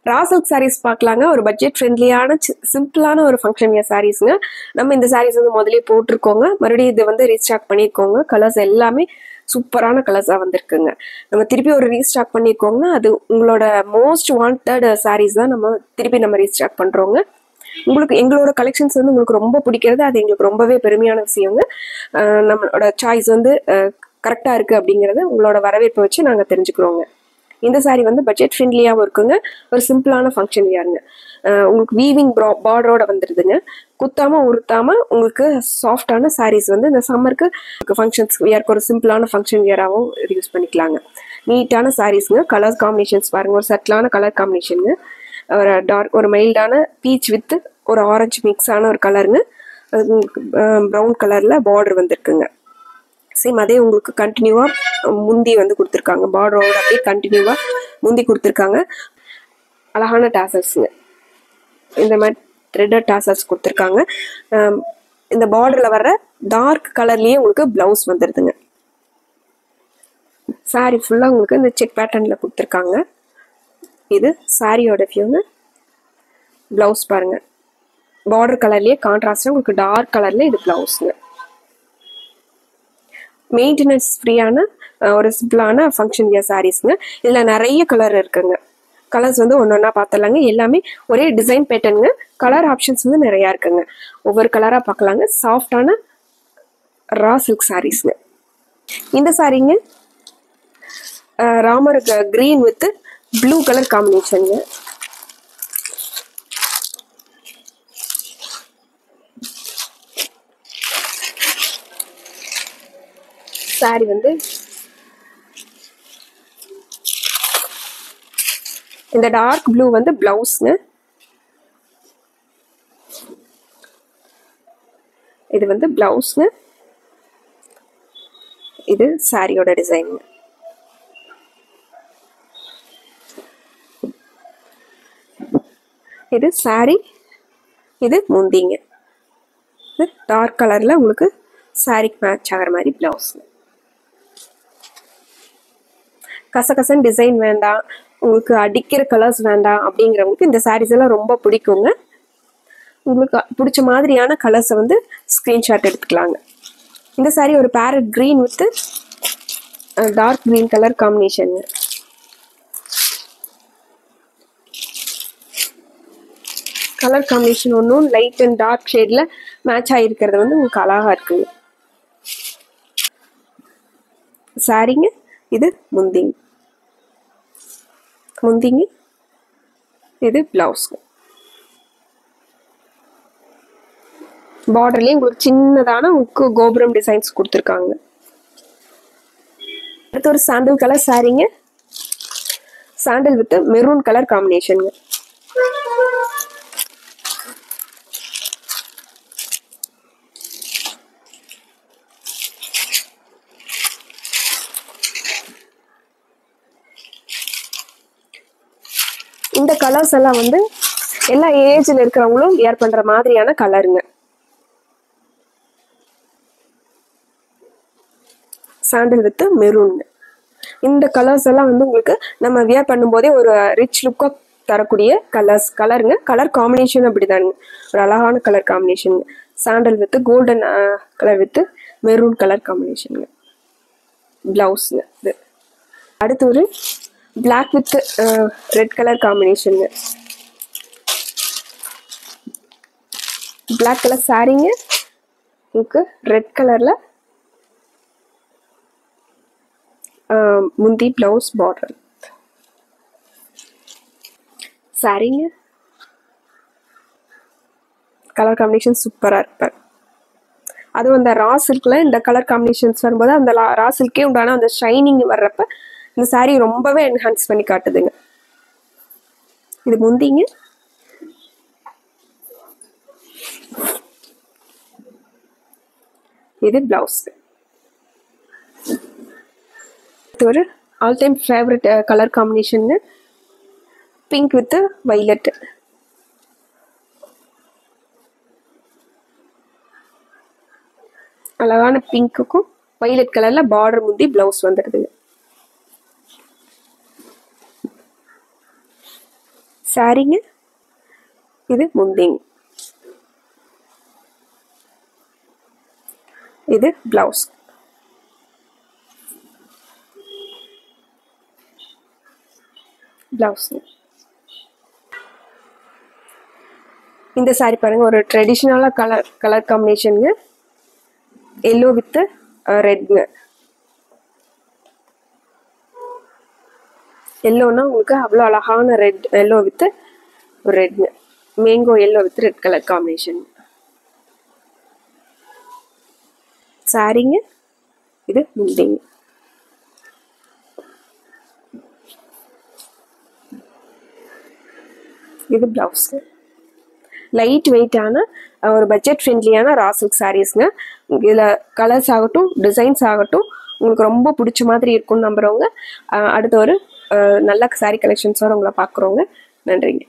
ரா silk saris பார்க்கலாங்க. ஒரு budget ஃப்ரெண்ட்லியான சிம்பிளான ஒரு ஃபங்க்ஷன் வியர் சாரீஸ்ங்க. நம்ம இந்த சாரீஸ் வந்து முதலே போட்டிருக்கோங்க. மறுபடியும் இது வந்து ரீஸ்டாக் பண்ணியிருக்கோங்க. கலர்ஸ் எல்லாமே சூப்பரான கலர்ஸாக வந்திருக்குங்க. நம்ம திருப்பி ஒரு ரீஸ்டாக் பண்ணியிருக்கோங்கன்னா அது உங்களோட மோஸ்ட் வாண்டட் சாரீஸ் தான் நம்ம ரீஸ்டாக் பண்ணுறோங்க. உங்களுக்கு எங்களோட கலெக்ஷன்ஸ் வந்து உங்களுக்கு ரொம்ப பிடிக்கிறது அது எங்களுக்கு ரொம்பவே பெருமையான விஷயங்க. நம்மளோட சாய்ஸ் வந்து கரெக்டாக இருக்குது அப்படிங்கிறத உங்களோட வரவேற்பை வச்சு நாங்கள் தெரிஞ்சுக்கிறோங்க. இந்த சாரீ வந்து பட்ஜெட் ஃப்ரெண்ட்லியாகவும் இருக்குங்க. ஒரு சிம்பிளான ஃபங்க்ஷன் வியருங்க. உங்களுக்கு வீவிங் பார்டரோட வந்துடுதுங்க. குத்தாமல் உருத்தாமல் உங்களுக்கு சாஃப்டான சாரீஸ் வந்து இந்த சம்மருக்கு ஃபங்க்ஷன்ஸ் வியருக்கு ஒரு சிம்பிளான ஃபங்க்ஷன் வியராகவும் யூஸ் பண்ணிக்கலாங்க. நீட்டான சாரீஸுங்க. கலர் காம்பினேஷன்ஸ் பாருங்கள். ஒரு சட்டிலான கலர் காம்பினேஷனுங்க. ஒரு டார்க் ஒரு மைல்டான பீச் வித் ஒரு ஆரஞ்சு மிக்ஸான ஒரு கலருங்க. ப்ரௌன் கலரில் பார்டர் வந்துருக்குங்க. சேம் அதே உங்களுக்கு கண்டினியூவாக முந்தி வந்து கொடுத்துருக்காங்க. பார்டரோட அப்படியே கண்டினியூவாக முந்தி கொடுத்துருக்காங்க. அழகான டாசல்ஸுங்க. இந்த மாதிரி த்ரெட்டட் டாசல்ஸ் கொடுத்துருக்காங்க. இந்த பார்டரில் வர்ற டார்க் கலர்லேயே உங்களுக்கு ப்ளவுஸ் வந்துடுதுங்க. சாரீ ஃபுல்லாக உங்களுக்கு இந்த செக் பேட்டர்னில் கொடுத்துருக்காங்க. இது சாரியோட வியூங்க. ப்ளவுஸ் பாருங்கள். பார்டர் கலர்லேயே கான்ட்ராஸ்டாக உங்களுக்கு டார்க் கலரில் இது ப்ளவுஸுங்க. மெயின்டெனன்ஸ் ஃப்ரீயான ஒரு சிம்பிளான ஃபங்க்ஷன் வியர் சாரீஸுங்க. இதில் நிறைய கலர் இருக்குங்க. கலர்ஸ் வந்து ஒன்று ஒன்றா பார்த்துடலாங்க. எல்லாமே ஒரே டிசைன் பேட்டர்னுங்க. கலர் ஆப்ஷன்ஸ் வந்து நிறையா இருக்குங்க. ஒவ்வொரு கலராக பார்க்கலாங்க. சாஃப்டான ரா சில்க் சாரீஸுங்க. இந்த சாரீங்க Ramar green with blue colour காம்பினேஷனுங்க. சாரி வந்து இந்த டார்க் ப்ளூ வந்து பிளவுஸ்ங்க. இது வந்து பிளவுஸ்ங்க. இது சாரியோட டிசைன். இது சாரி. இது முந்திங்க. இது டார்க் கலர்ல உங்களுக்கு சாரிக்கு மேட்ச் ஆகிற மாதிரி பிளவுஸ். கசகசன் டிசைன் வேண்டாம், உங்களுக்கு அடிக்கிற கலர்ஸ் வேண்டாம் அப்படிங்கிறவங்களுக்கு இந்த சாரீஸ் எல்லாம் ரொம்ப பிடிக்குங்க. உங்களுக்கு பிடிச்ச மாதிரியான கலர்ஸை வந்து ஸ்க்ரீன்ஷாட் எடுத்துக்கலாங்க. இந்த சாரீ ஒரு parrot green with dark green colour காம்பினேஷனுங்க. கலர் காம்பினேஷன் ஒன்றும் லைட் அண்ட் டார்க் ஷேடில் மேட்ச் ஆகிருக்கிறது வந்து உங்களுக்கு அழகாக இருக்குங்க. சாரீங்க. இது முந்திங்க. இது பிளவுஸ்ங்க. பார்டர்லேயே உங்களுக்கு சின்னதான உங்களுக்கு கோபுரம் டிசைன்ஸ் கொடுத்துருக்காங்க. அடுத்து ஒரு சாண்டல் கலர் சாரீங்க. சாண்டல் வித் மெரூன் கலர் காம்பினேஷனுங்க. இந்த கலர்ஸ் எல்லாம் வந்து எல்லா ஏஜ்ல இருக்கிறவங்களும் வியர் பண்ற மாதிரியான கலருங்க. Sandal with maroon. இந்த கலர்ஸ் எல்லாம் வந்து உங்களுக்கு நம்ம வியர் பண்ணும்போதே ஒரு ரிச் லுக்கா தரக்கூடிய கலருங்க. கலர் காம்பினேஷன் அப்படிதானுங்க. ஒரு அழகான colour combination. Sandal with golden colour with maroon colour காம்பினேஷனுங்க. பிளவுஸ்ங்க. இது அடுத்து ஒரு பிளாக் வித் ரெட் கலர் காம்பினேஷனுங்க. பிளாக் கலர் சாரீங்க. உங்களுக்கு ரெட் கலர்ல முந்தி பிளவுஸ் பார்டர் சாரீங்க. கலர் காம்பினேஷன் சூப்பரா இருப்பார். அதுவும் அந்த ரா சில்க்ல இந்த கலர் காம்பினேஷன்ஸ் வரும்போது அந்த ரா சில்கே உண்டான அந்த ஷைனிங் வர்றப்ப இந்த சாரீ ரொம்பவே என்ஹான்ஸ் பண்ணி காட்டுதுங்க. இது முந்திங்க. இது பிளவுஸ். இது ஒரு all time favourite colour combination. Pink with violet. அழகான பிங்க்குக்கும் வைலட் கலர்ல பார்டர் முந்தி பிளவுஸ் வந்துடுதுங்க. சாரீங்க, இது முந்திங், இது பிளவுஸ். பிளவுஸ் இந்த சாரி பாருங்க, ஒரு ட்ரெடிஷ்னலா கலர் காம்பினேஷனுங்க. எல்லோ வித் ரெட்ங்க. எல்லோனா உங்களுக்கு அவ்வளோ அழகான ரெட், எல்லோ வித் ரெட்ங்க. Mango yellow with red colour combination. சாரிங்க, இது முந்திங்க. இது பிளவுஸ். லைட் வெயிட்டான ஒரு பட்ஜெட் ஃப்ரெண்ட்லியான ரா சில்க் சாரீஸ்ங்க. இதில் கலர்ஸ் ஆகட்டும், டிசைன்ஸ் ஆகட்டும், உங்களுக்கு ரொம்ப பிடிச்ச மாதிரி இருக்கும்னு நம்புகிறவங்க அடுத்த ஒரு நல்ல சாரீ கலெக்ஷன்ஸோடு உங்களை பார்க்குறோங்க. நன்றிங்க.